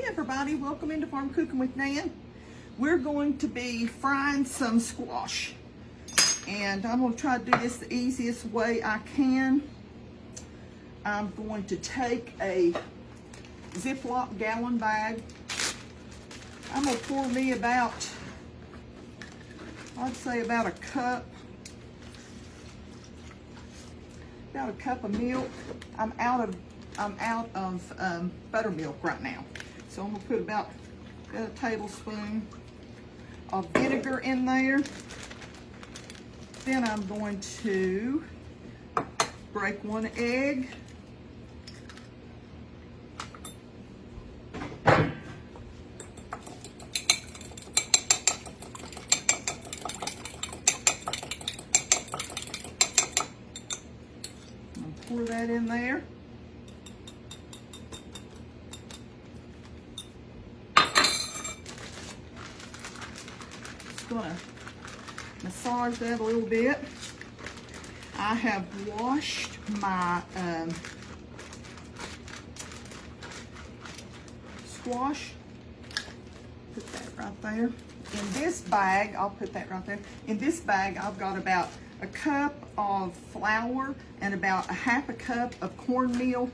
Hey everybody, welcome into Farm Cooking with Nan. We're going to be frying some squash. And I'm going to try to do this the easiest way I can. I'm going to take a Ziploc gallon bag. I'm going to pour me about, I'd say about a cup of milk. I'm out of buttermilk right now. So I'm gonna put about a tablespoon of vinegar in there. Then I'm going to break one egg. Pour that in there. Just gonna massage that a little bit. I have washed my squash. Put that right there. In this bag, I'll put that right there. In this bag, I've got about a cup of flour and about a half a cup of cornmeal.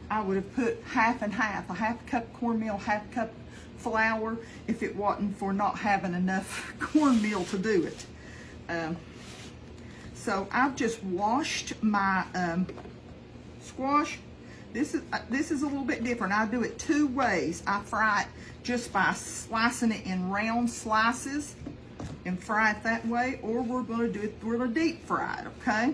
I would have put half and half, a half cup cornmeal, half cup flour, if it wasn't for not having enough cornmeal to do it. So I've just washed my squash. This is a little bit different. I do it two ways. I fry it just by slicing it in round slices and fry it that way, or we're going to do it, we're going to deep fry it, okay?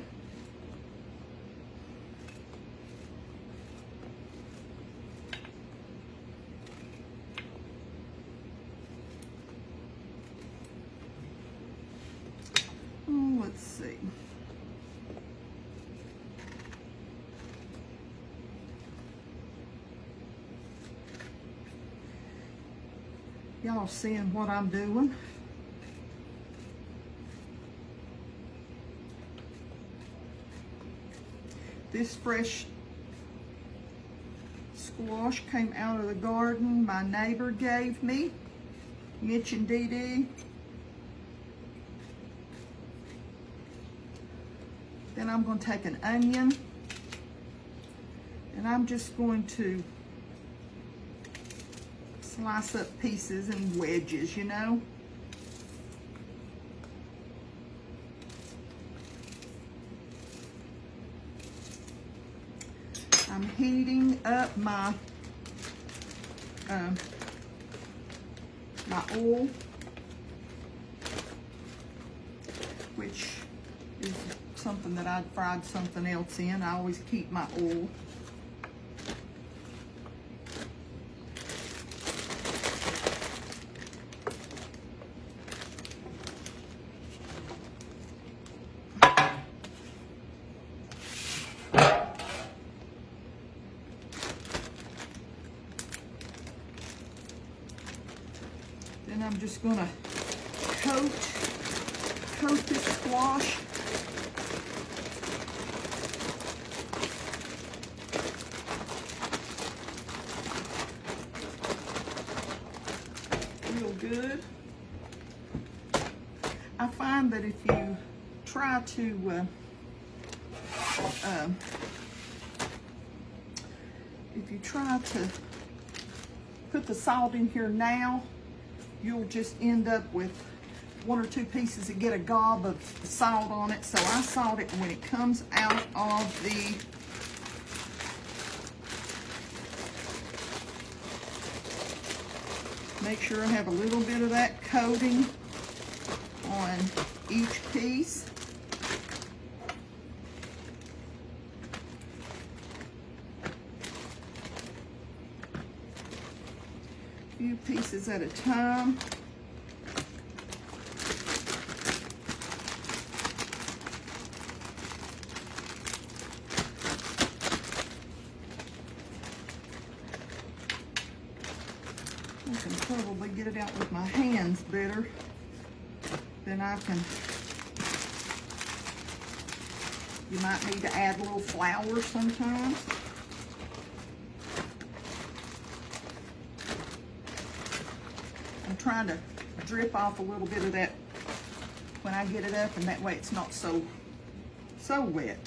Let's see. Y'all seeing what I'm doing? This fresh squash came out of the garden my neighbor gave me, Mitch and Dee Dee. Then I'm going to take an onion and I'm just going to slice up pieces and wedges, you know. I'm heating up my my oil, which is something that I'd fried something else in. I always keep my oil. Then I'm just gonna coat this squash. Real good. I find that if you try to put the salt in here now, you'll just end up with one or two pieces that get a gob of salt on it. So I salt it when it comes out of the make sure I have a little bit of that coating on each piece. A few pieces at a time. I can probably get it out with my hands better than I can. You might need to add a little flour sometimes. trying to drip off a little bit of that when I get it up, and that way it's not so wet.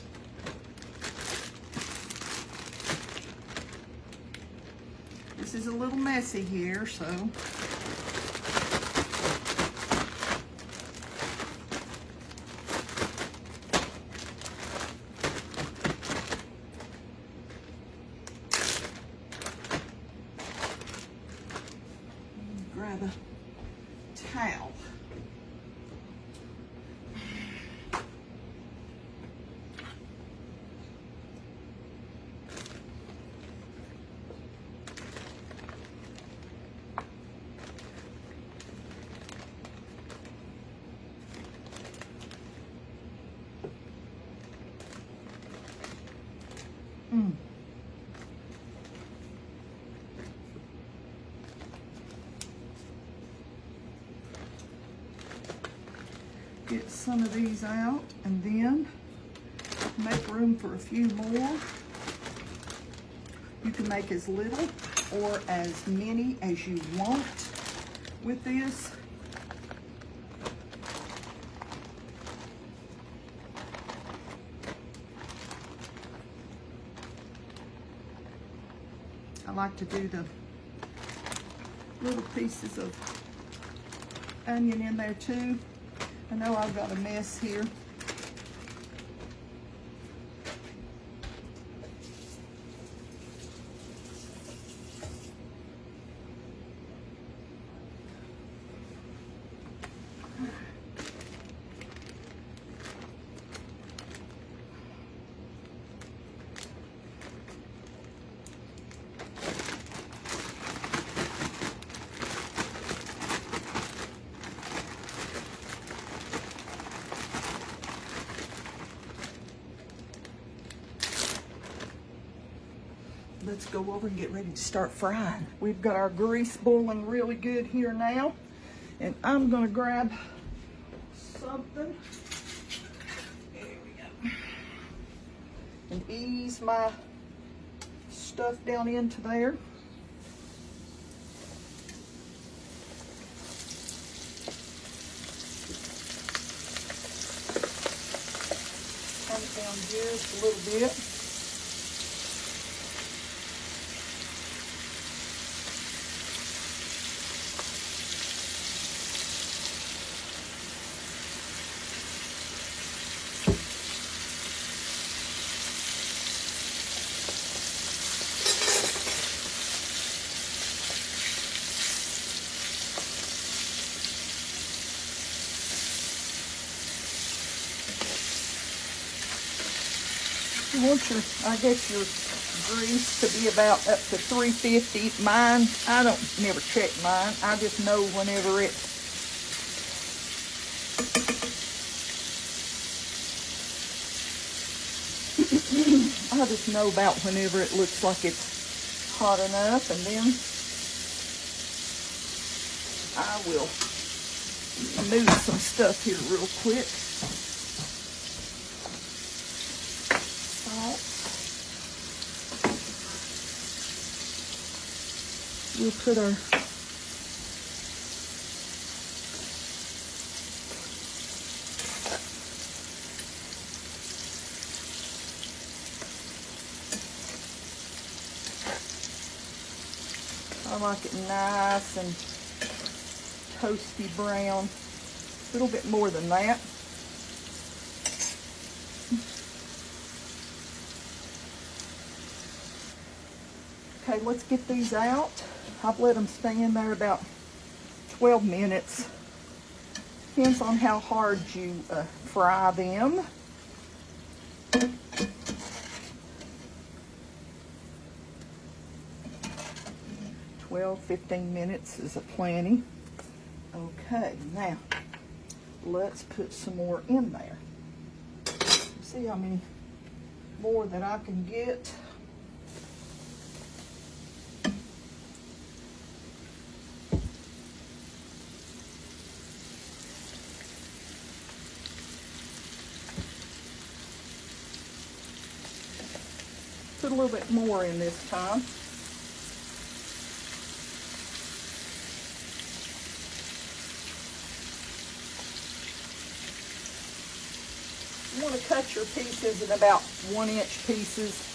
This is a little messy here, so grab a towel. Get some of these out and then make room for a few more. You can make as little or as many as you want with this. I like to do the little pieces of onion in there too. I know I've got a mess here. Let's go over and get ready to start frying. We've got our grease boiling really good here now, and I'm gonna grab something. There we go. And ease my stuff down into there. Turn it down just a little bit. You want your, I guess your grease to be about up to 350. Mine, I don't never check mine. I just know whenever it I just know about whenever it looks like it's hot enough, and then I will move some stuff here real quick. We'll put our I like it nice and toasty brown. A little bit more than that. Okay, let's get these out. I've let them stay in there about 12 minutes. Depends on how hard you fry them. 12-15 minutes is a plenty. Okay, now let's put some more in there. See how many more that I can get. Put a little bit more in this time. cut your pieces in about 1-inch pieces.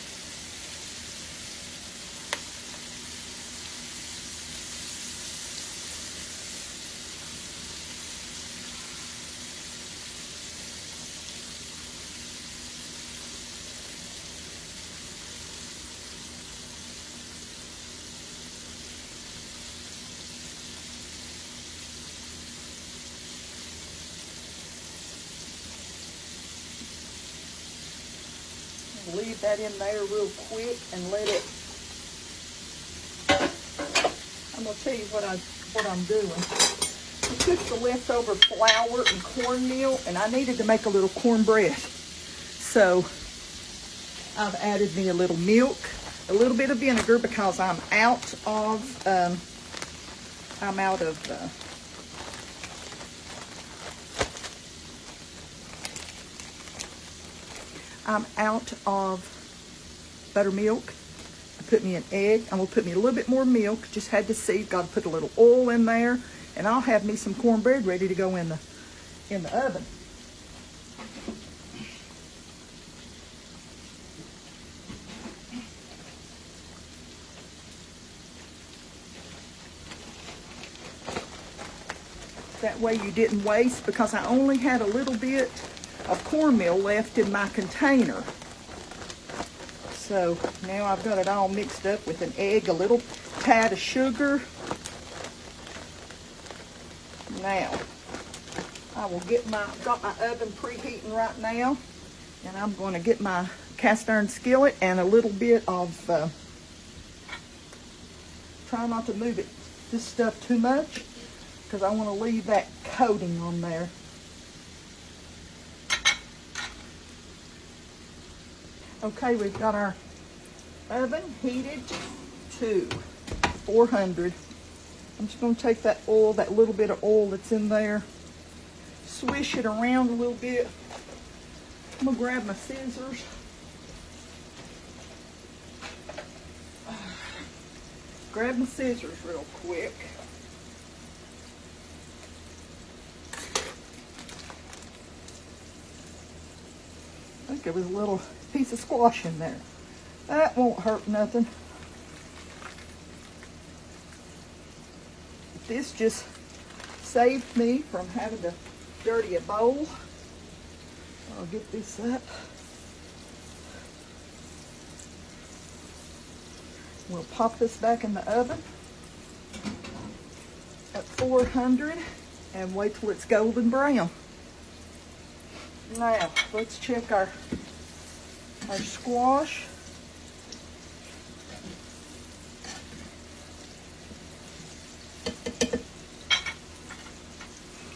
Leave that in there real quick and let it. I'm gonna tell you what I'm doing. I took the leftover flour and cornmeal, and I needed to make a little cornbread. So I've added me a little milk, a little bit of vinegar because I'm out of buttermilk. I put me an egg. I'm gonna put me a little bit more milk. Just had to see. Got to put a little oil in there, and I'll have me some cornbread ready to go in the oven. That way you didn't waste, because I only had a little bit of cornmeal left in my container. So now I've got it all mixed up with an egg, a little tad of sugar. Now, I will got my oven preheating right now, and I'm going to get my cast iron skillet and a little bit of, try not to move this stuff too much, because I want to leave that coating on there. Okay, we've got our oven heated to 400. I'm just going to take that oil, that little bit of oil that's in there, swish it around a little bit. I'm going to grab my scissors. Grab my scissors real quick. I think there was a little piece of squash in there. That won't hurt nothing. This just saved me from having to dirty a bowl. I'll get this up. We'll pop this back in the oven at 400 and wait till it's golden brown. Now, let's check our squash.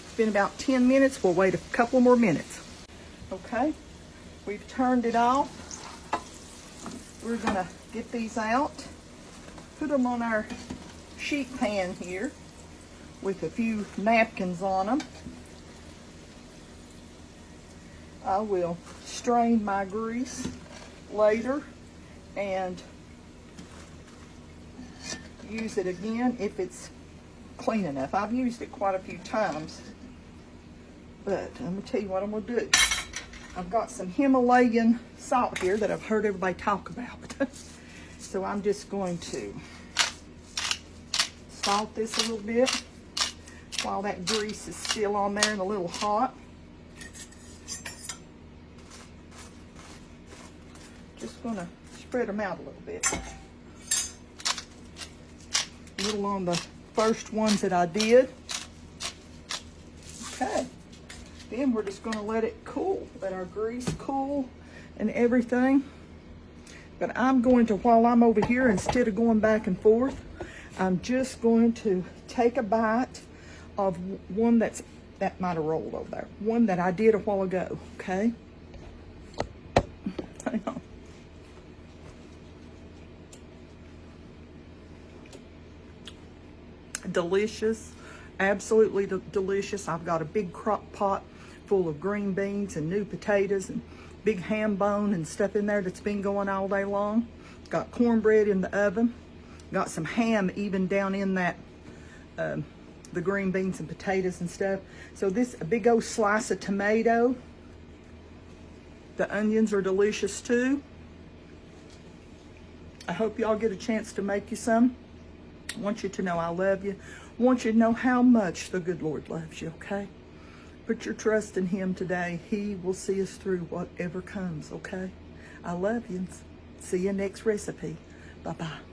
It's been about 10 minutes. We'll wait a couple more minutes. Okay, we've turned it off. We're gonna get these out, put them on our sheet pan here with a few napkins on them. I will strain my grease later and use it again if it's clean enough. I've used it quite a few times, but I'm going to tell you what I'm going to do. I've got some Himalayan salt here that I've heard everybody talk about. So I'm just going to salt this a little bit while that grease is still on there and a little hot. Just gonna spread them out a little bit. A little on the first ones that I did. Okay. Then we're just gonna let it cool. Let our grease cool and everything. But I'm going to, while I'm over here, instead of going back and forth, I'm just going to take a bite of one that might have rolled over there. One that I did a while ago, okay? Hang on. Delicious, absolutely delicious. I've got a big crock pot full of green beans and new potatoes and big ham bone and stuff in there that's been going all day long. Got cornbread in the oven. Got some ham even down in that, the green beans and potatoes and stuff. So this, a big old slice of tomato. The onions are delicious too. I hope y'all get a chance to make you some. I want you to know I love you. I want you to know how much the good Lord loves you, okay? Put your trust in him today. He will see us through whatever comes, okay? I love you. See you next recipe. Bye-bye.